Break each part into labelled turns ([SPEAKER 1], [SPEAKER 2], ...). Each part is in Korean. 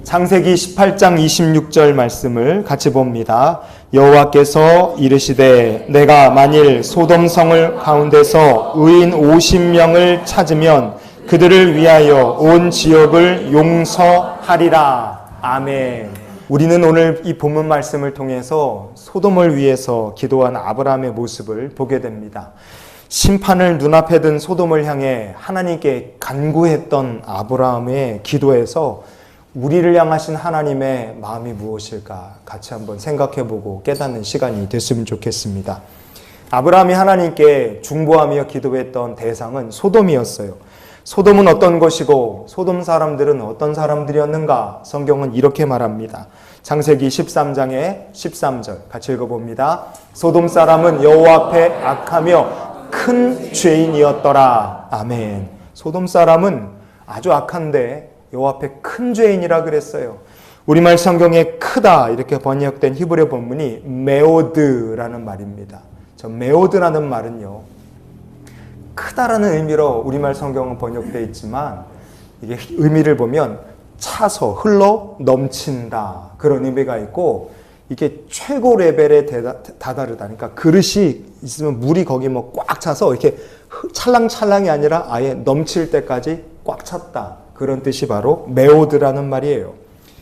[SPEAKER 1] 창세기 18장 26절 말씀을 같이 봅니다. 여호와께서 이르시되 내가 만일 소돔성을 가운데서 의인 50명을 찾으면 그들을 위하여 온 지역을 용서하리라. 아멘. 우리는 오늘 이 본문 말씀을 통해서 소돔을 위해서 기도한 아브라함의 모습을 보게 됩니다. 심판을 눈앞에 둔 소돔을 향해 하나님께 간구했던 아브라함의 기도에서 우리를 향하신 하나님의 마음이 무엇일까 같이 한번 생각해보고 깨닫는 시간이 됐으면 좋겠습니다. 아브라함이 하나님께 중보하며 기도했던 대상은 소돔이었어요. 소돔은 어떤 것이고 소돔 사람들은 어떤 사람들이었는가? 성경은 이렇게 말합니다. 창세기 13장의 13절 같이 읽어봅니다. 소돔 사람은 여호와 앞에 악하며 큰 죄인이었더라. 아멘. 소돔 사람은 아주 악한데 여호와 앞에 큰 죄인이라 그랬어요. 우리말 성경에 크다 이렇게 번역된 히브리 본문이 메오드라는 말입니다. 저 메오드라는 말은요, 크다라는 의미로 우리말 성경은 번역되어 있지만 이게 의미를 보면 차서 흘러 넘친다 그런 의미가 있고, 이게 최고 레벨에 다다르다. 그러니까 그릇이 있으면 물이 거기 뭐 꽉 차서 이렇게 찰랑찰랑이 아니라 아예 넘칠 때까지 꽉 찼다. 그런 뜻이 바로 메오드라는 말이에요.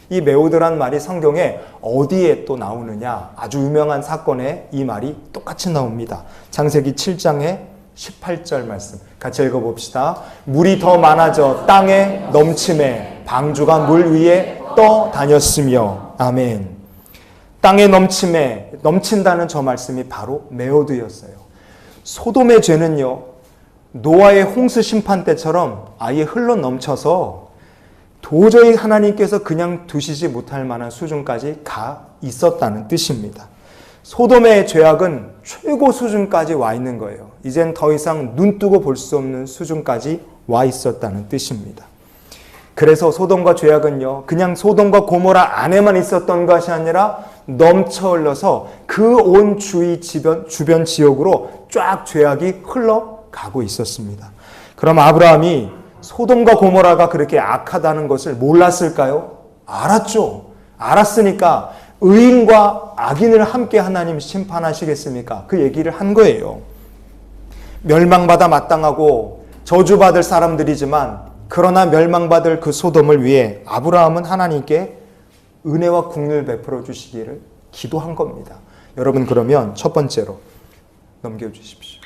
[SPEAKER 1] 이 메오드라는 말이 성경에 어디에 또 나오느냐? 아주 유명한 사건에 이 말이 똑같이 나옵니다. 창세기 7장의 18절 말씀 같이 읽어봅시다. 물이 더 많아져 땅에 넘침에 방주가 물 위에 떠다녔으며. 아멘. 땅에 넘침에, 넘친다는 저 말씀이 바로 메오드였어요. 소돔의 죄는요, 노아의 홍수 심판 때처럼 아예 흘러 넘쳐서 도저히 하나님께서 그냥 두시지 못할 만한 수준까지 가 있었다는 뜻입니다. 소돔의 죄악은 최고 수준까지 와 있는 거예요. 이젠 더 이상 눈 뜨고 볼 수 없는 수준까지 와 있었다는 뜻입니다. 그래서 소돔과 죄악은요, 그냥 소돔과 고모라 안에만 있었던 것이 아니라 넘쳐 흘러서 그 온 주변 지역으로 쫙 죄악이 흘러가고 있었습니다. 그럼 아브라함이 소돔과 고모라가 그렇게 악하다는 것을 몰랐을까요? 알았죠. 알았으니까 의인과 악인을 함께 하나님 심판하시겠습니까? 그 얘기를 한 거예요. 멸망받아 마땅하고 저주받을 사람들이지만 그러나 멸망받을 그 소돔을 위해 아브라함은 하나님께 은혜와 긍휼을 베풀어 주시기를 기도한 겁니다. 여러분, 그러면 첫 번째로 넘겨주십시오.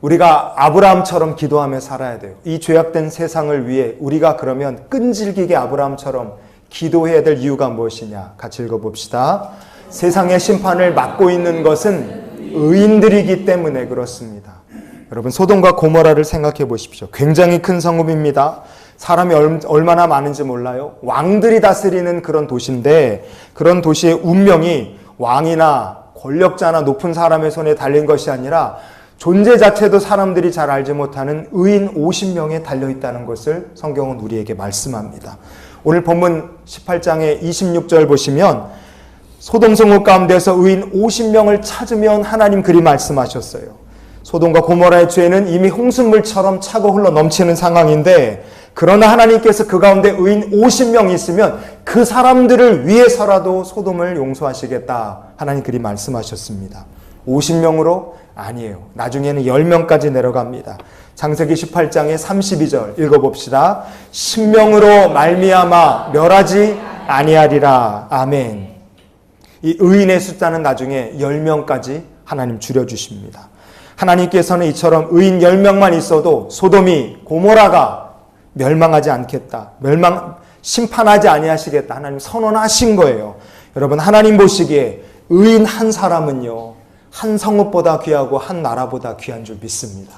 [SPEAKER 1] 우리가 아브라함처럼 기도하며 살아야 돼요. 이 죄악된 세상을 위해 우리가 그러면 끈질기게 아브라함처럼 기도해야 될 이유가 무엇이냐? 같이 읽어봅시다. 세상의 심판을 맡고 있는 것은 의인들이기 때문에 그렇습니다. 여러분, 소돔과 고모라를 생각해 보십시오. 굉장히 큰 성읍입니다. 사람이 얼마나 많은지 몰라요. 왕들이 다스리는 그런 도시인데, 그런 도시의 운명이 왕이나 권력자나 높은 사람의 손에 달린 것이 아니라 존재 자체도 사람들이 잘 알지 못하는 의인 50명에 달려있다는 것을 성경은 우리에게 말씀합니다. 오늘 본문 18장의 26절 보시면 소돔 성읍 가운데서 의인 50명을 찾으면 하나님 그리 말씀하셨어요. 소돔과 고모라의 죄는 이미 홍수물처럼 차고 흘러 넘치는 상황인데, 그러나 하나님께서 그 가운데 의인 50명이 있으면 그 사람들을 위해서라도 소돔을 용서하시겠다. 하나님 그리 말씀하셨습니다. 50명으로? 아니에요. 나중에는 10명까지 내려갑니다. 창세기 18장의 32절 읽어봅시다. 10명으로 말미암아 멸하지 아니하리라. 아멘. 이 의인의 숫자는 나중에 10명까지 하나님 줄여주십니다. 하나님께서는 이처럼 의인 10명만 있어도 소돔이 고모라가 멸망하지 않겠다. 심판하지 아니하시겠다. 하나님 선언하신 거예요. 여러분, 하나님 보시기에 의인 한 사람은요, 한 성읍보다 귀하고 한 나라보다 귀한 줄 믿습니다.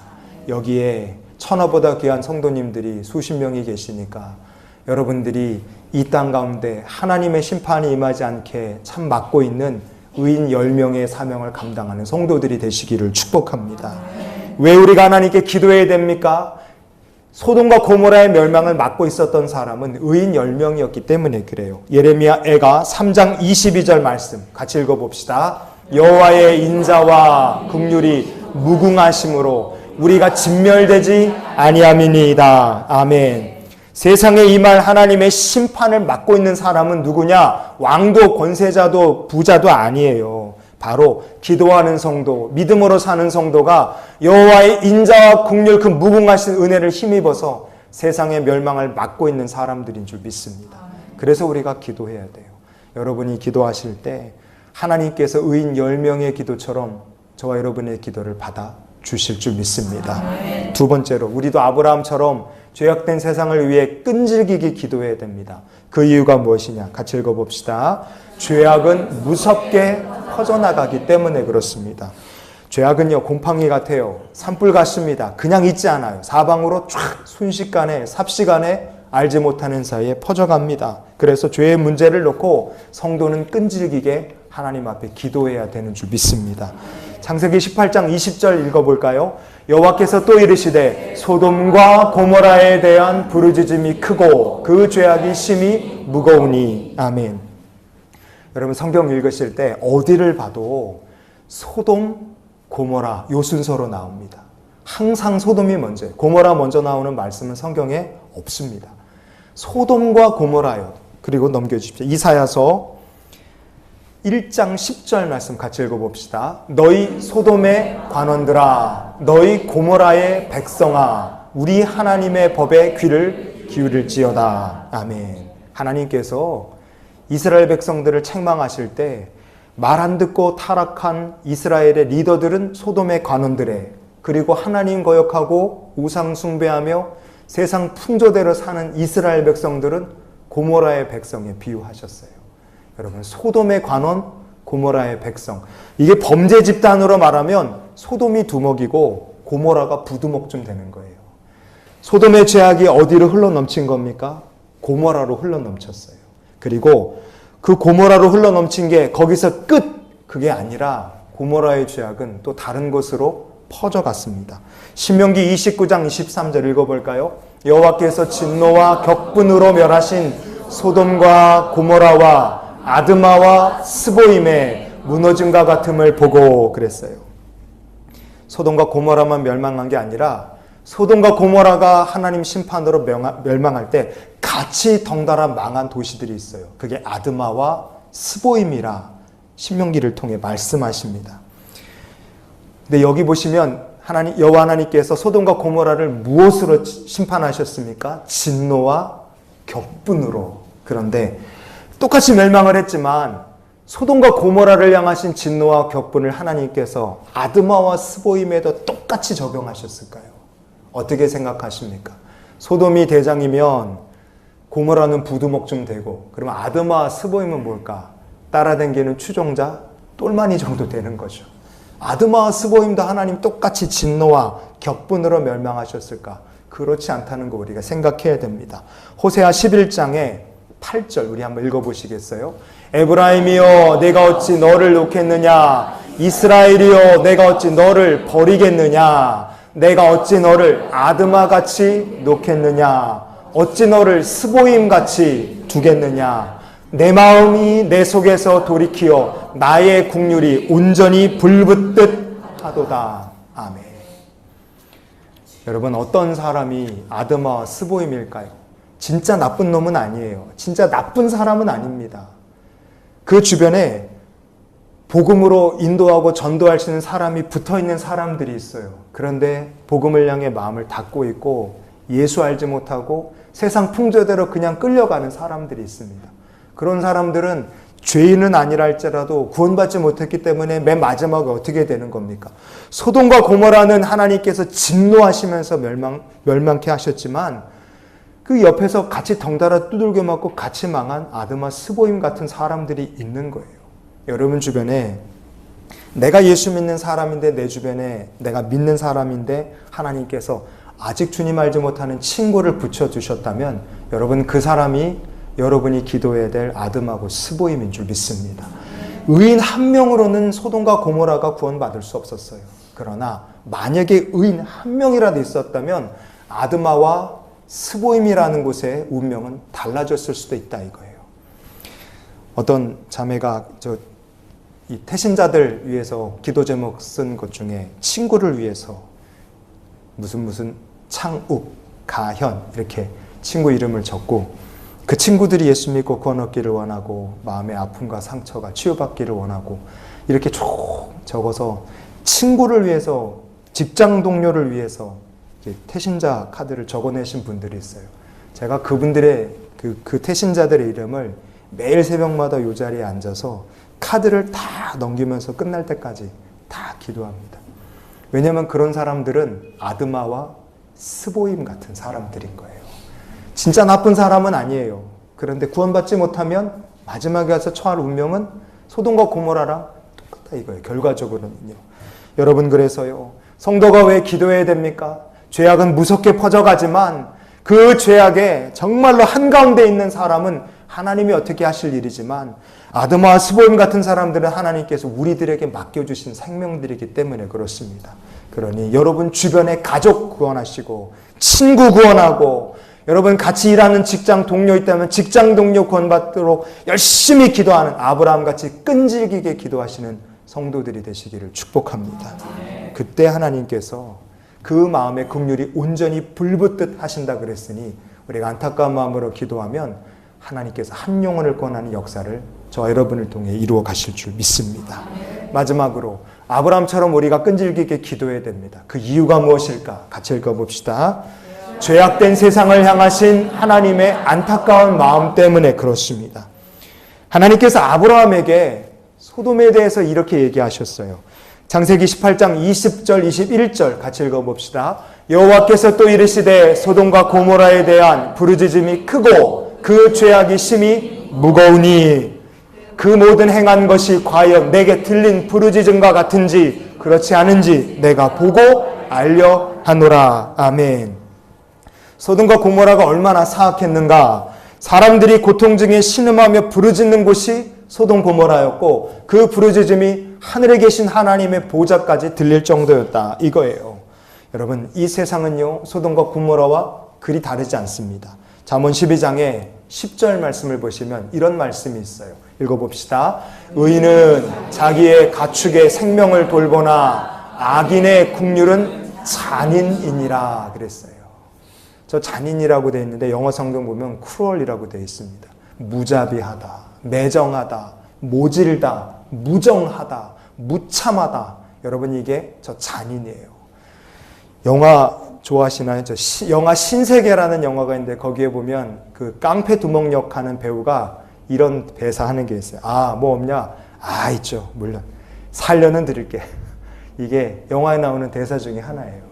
[SPEAKER 1] 여기에 천하보다 귀한 성도님들이 수십 명이 계시니까 여러분들이 이 땅 가운데 하나님의 심판이 임하지 않게 참 맡고 있는 의인 10명의 사명을 감당하는 성도들이 되시기를 축복합니다. 왜 우리가 하나님께 기도해야 됩니까? 소돔과 고모라의 멸망을 막고 있었던 사람은 의인 10명이었기 때문에 그래요. 예레미야 애가 3장 22절 말씀 같이 읽어봅시다. 여호와의 인자와 긍휼이 무궁하심으로 우리가 진멸되지 아니함이니이다. 아멘. 세상에 임할 하나님의 심판을 맡고 있는 사람은 누구냐? 왕도 권세자도 부자도 아니에요. 바로 기도하는 성도, 믿음으로 사는 성도가 여호와의 인자와 긍휼 그 무궁하신 은혜를 힘입어서 세상의 멸망을 막고 있는 사람들인 줄 믿습니다. 그래서 우리가 기도해야 돼요. 여러분이 기도하실 때 하나님께서 의인 10명의 기도처럼 저와 여러분의 기도를 받아 주실 줄 믿습니다. 두 번째로 우리도 아브라함처럼 죄악된 세상을 위해 끈질기게 기도해야 됩니다. 그 이유가 무엇이냐? 같이 읽어봅시다. 죄악은 무섭게 퍼져나가기 때문에 그렇습니다. 죄악은요, 곰팡이 같아요. 산불 같습니다. 그냥 있지 않아요. 사방으로 쫙 순식간에 삽시간에 알지 못하는 사이에 퍼져갑니다. 그래서 죄의 문제를 놓고 성도는 끈질기게 하나님 앞에 기도해야 되는 줄 믿습니다. 창세기 18장 20절 읽어볼까요? 여호와께서 또 이르시되 소돔과 고모라에 대한 부르짖음이 크고 그 죄악이 심히 무거우니. 아멘. 여러분 성경 읽으실 때 어디를 봐도 소돔, 고모라 요 순서로 나옵니다. 항상 소돔이 먼저, 고모라 먼저 나오는 말씀은 성경에 없습니다. 소돔과 고모라요. 그리고 넘겨주십시오. 이사야서 1장 10절 말씀 같이 읽어봅시다. 너희 소돔의 관원들아, 너희 고모라의 백성아, 우리 하나님의 법에 귀를 기울일지어다. 아멘. 하나님께서 이스라엘 백성들을 책망하실 때 말 안 듣고 타락한 이스라엘의 리더들은 소돔의 관원들에, 그리고 하나님 거역하고 우상 숭배하며 세상 풍조대로 사는 이스라엘 백성들은 고모라의 백성에 비유하셨어요. 여러분 소돔의 관원, 고모라의 백성, 이게 범죄 집단으로 말하면 소돔이 두목이고 고모라가 부두목쯤 되는 거예요. 소돔의 죄악이 어디로 흘러넘친 겁니까? 고모라로 흘러넘쳤어요. 그리고 그 고모라로 흘러넘친 게 거기서 끝! 그게 아니라 고모라의 죄악은 또 다른 곳으로 퍼져갔습니다. 신명기 29장 23절 읽어볼까요? 여호와께서 진노와 격분으로 멸하신 소돔과 고모라와 아드마와 스보임의 무너짐과 같음을 보고 그랬어요. 소돔과 고모라만 멸망한 게 아니라 소돔과 고모라가 하나님 심판으로 멸망할 때 같이 덩달아 망한 도시들이 있어요. 그게 아드마와 스보임이라 신명기를 통해 말씀하십니다. 근데 여기 보시면 여호와 하나님께서 소돔과 고모라를 무엇으로 심판하셨습니까? 진노와 격분으로. 그런데 똑같이 멸망을 했지만 소돔과 고모라를 향하신 진노와 격분을 하나님께서 아드마와 스보임에도 똑같이 적용하셨을까요? 어떻게 생각하십니까? 소돔이 대장이면 고모라는 부두목쯤 되고, 그러면 아드마와 스보임은 뭘까? 따라다니는 추종자 똘마니 정도 되는 거죠. 아드마와 스보임도 하나님 똑같이 진노와 격분으로 멸망하셨을까? 그렇지 않다는 거 우리가 생각해야 됩니다. 호세아 11장에 8절 우리 한번 읽어보시겠어요? 에브라임이여 내가 어찌 너를 놓겠느냐? 이스라엘이여 내가 어찌 너를 버리겠느냐? 내가 어찌 너를 아드마같이 놓겠느냐? 어찌 너를 스보임같이 두겠느냐? 내 마음이 내 속에서 돌이키어 나의 국률이 온전히 불붙듯 하도다. 아멘. 여러분 어떤 사람이 아드마와 스보임일까요? 진짜 나쁜 놈은 아니에요. 진짜 나쁜 사람은 아닙니다. 그 주변에 복음으로 인도하고 전도할 수 있는 사람이 붙어있는 사람들이 있어요. 그런데 복음을 향해 마음을 닫고 있고 예수 알지 못하고 세상 풍조대로 그냥 끌려가는 사람들이 있습니다. 그런 사람들은 죄인은 아니라 할지라도 구원받지 못했기 때문에 맨 마지막에 어떻게 되는 겁니까? 소돔과 고모라는 하나님께서 진노하시면서 멸망케 하셨지만 그 옆에서 같이 덩달아 두들겨 맞고 같이 망한 아드마 스보임 같은 사람들이 있는 거예요. 여러분 주변에 내가 예수 믿는 사람인데 내 주변에 내가 믿는 사람인데 하나님께서 아직 주님 알지 못하는 친구를 붙여주셨다면 여러분 그 사람이 여러분이 기도해야 될 아드마고 스보임인 줄 믿습니다. 의인 한 명으로는 소돔과 고모라가 구원받을 수 없었어요. 그러나 만약에 의인 한 명이라도 있었다면 아드마와 스보임이라는 곳의 운명은 달라졌을 수도 있다 이거예요. 어떤 자매가 이 태신자들 위해서 기도 제목 쓴 것 중에 친구를 위해서 무슨 창욱, 가현 이렇게 친구 이름을 적고 그 친구들이 예수 믿고 구원 얻기를 원하고 마음의 아픔과 상처가 치유받기를 원하고 이렇게 쭉 적어서 친구를 위해서 직장 동료를 위해서 태신자 카드를 적어내신 분들이 있어요. 제가 그분들의 그 태신자들의 이름을 매일 새벽마다 이 자리에 앉아서 카드를 다 넘기면서 끝날 때까지 다 기도합니다. 왜냐하면 그런 사람들은 아드마와 스보임 같은 사람들인 거예요. 진짜 나쁜 사람은 아니에요. 그런데 구원받지 못하면 마지막에 가서 처할 운명은 소돔과 고모라랑 똑같다 이거예요. 결과적으로는요. 여러분, 그래서요, 성도가 왜 기도해야 됩니까? 죄악은 무섭게 퍼져가지만 그 죄악에 정말로 한가운데 있는 사람은 하나님이 어떻게 하실 일이지만 아드마와 스보임 같은 사람들은 하나님께서 우리들에게 맡겨주신 생명들이기 때문에 그렇습니다. 그러니 여러분 주변에 가족 구원하시고 친구 구원하고 여러분 같이 일하는 직장 동료 있다면 직장 동료 구원받도록 열심히 기도하는 아브라함같이 끈질기게 기도하시는 성도들이 되시기를 축복합니다. 그때 하나님께서 그 마음의 긍휼이 온전히 불붙듯 하신다 그랬으니 우리가 안타까운 마음으로 기도하면 하나님께서 한 영혼을 구원하는 역사를 저와 여러분을 통해 이루어 가실 줄 믿습니다. 마지막으로 아브라함처럼 우리가 끈질기게 기도해야 됩니다. 그 이유가 무엇일까? 같이 읽어봅시다. 죄악된 세상을 향하신 하나님의 안타까운 마음 때문에 그렇습니다. 하나님께서 아브라함에게 소돔에 대해서 이렇게 얘기하셨어요. 창세기 18장 20절 21절 같이 읽어봅시다. 여호와께서 또 이르시되 소돔과 고모라에 대한 부르짖음이 크고 그 죄악이 심히 무거우니 그 모든 행한 것이 과연 내게 들린 부르짖음과 같은지 그렇지 않은지 내가 보고 알려 하노라. 아멘. 소돔과 고모라가 얼마나 사악했는가. 사람들이 고통 중에 신음하며 부르짖는 곳이 소돔 고모라였고 그 부르짖음이 하늘에 계신 하나님의 보좌까지 들릴 정도였다 이거예요. 여러분, 이 세상은요 소돔과 고모라와 그리 다르지 않습니다. 잠언 12장에 10절 말씀을 보시면 이런 말씀이 있어요. 읽어봅시다. 의인은 자기의 가축의 생명을 돌보나 악인의 국률은 잔인이니라 그랬어요. 저 잔인이라고 되어 있는데 영어 성경 보면 cruel이라고 되어 있습니다. 무자비하다, 매정하다, 모질다, 무정하다, 무참하다. 여러분, 이게 저 잔인이에요. 영화 좋아하시나요? 영화 신세계라는 영화가 있는데 거기에 보면 그 깡패 두목 역하는 배우가 이런 대사하는 게 있어요. 뭐 없냐? 있죠. 물론 살려는 드릴게. 이게 영화에 나오는 대사 중에 하나예요.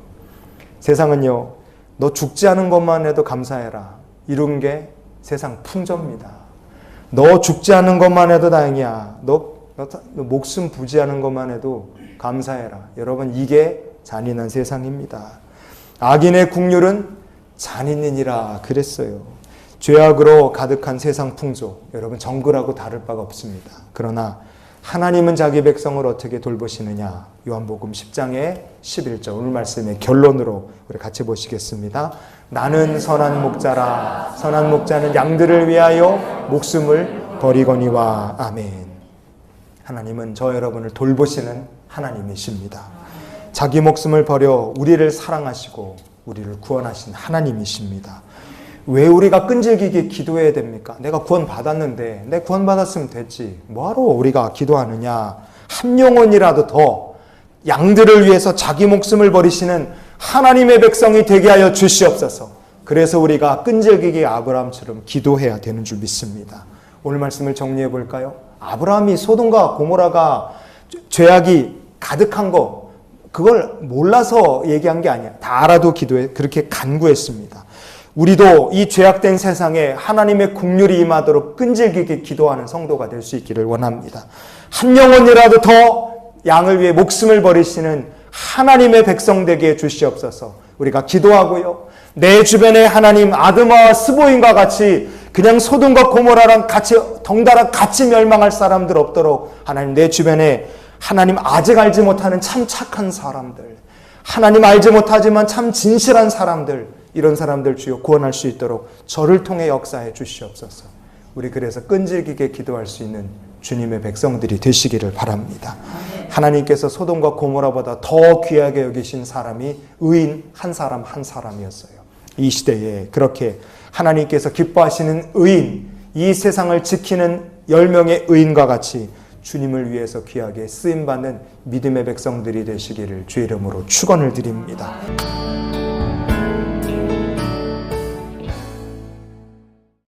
[SPEAKER 1] 세상은요, 너 죽지 않은 것만 해도 감사해라. 이런 게 세상 풍조입니다. 너 죽지 않은 것만 해도 다행이야. 너 목숨 부지하는 것만 해도 감사해라. 여러분, 이게 잔인한 세상입니다. 악인의 국률은 잔인이니라 그랬어요. 죄악으로 가득한 세상 풍조, 여러분 정글하고 다를 바가 없습니다. 그러나 하나님은 자기 백성을 어떻게 돌보시느냐. 요한복음 10장의 11절 오늘 말씀의 결론으로 우리 같이 보시겠습니다. 나는 선한 목자라. 선한 목자는 양들을 위하여 목숨을 버리거니와. 아멘. 하나님은 저 여러분을 돌보시는 하나님이십니다. 자기 목숨을 버려 우리를 사랑하시고 우리를 구원하신 하나님이십니다. 왜 우리가 끈질기게 기도해야 됩니까? 내가 구원 받았는데 내 구원 받았으면 됐지. 뭐하러 우리가 기도하느냐? 한 영혼이라도 더 양들을 위해서 자기 목숨을 버리시는 하나님의 백성이 되게 하여 주시옵소서. 그래서 우리가 끈질기게 아브라함처럼 기도해야 되는 줄 믿습니다. 오늘 말씀을 정리해 볼까요? 아브라함이 소돔과 고모라가 죄악이 가득한 거 그걸 몰라서 얘기한 게 아니야. 다 알아도 기도해 그렇게 간구했습니다. 우리도 이 죄악된 세상에 하나님의 국률이 임하도록 끈질기게 기도하는 성도가 될 수 있기를 원합니다. 한 영혼이라도 더 양을 위해 목숨을 버리시는 하나님의 백성 되게 해 주시옵소서. 우리가 기도하고요. 내 주변에 하나님 아드마와 스보임과 같이 그냥 소돔과 고모라랑 같이 덩달아 같이 멸망할 사람들 없도록 하나님 내 주변에 하나님 아직 알지 못하는 참 착한 사람들, 하나님 알지 못하지만 참 진실한 사람들, 이런 사람들 주여 구원할 수 있도록 저를 통해 역사해 주시옵소서. 우리 그래서 끈질기게 기도할 수 있는 주님의 백성들이 되시기를 바랍니다. 하나님께서 소돔과 고모라보다 더 귀하게 여기신 사람이 의인 한 사람 한 사람이었어요. 이 시대에 그렇게 하나님께서 기뻐하시는 의인, 이 세상을 지키는 10명의 의인과 같이 주님을 위해서 귀하게 쓰임받는 믿음의 백성들이 되시기를 주의 이름으로 축원을 드립니다.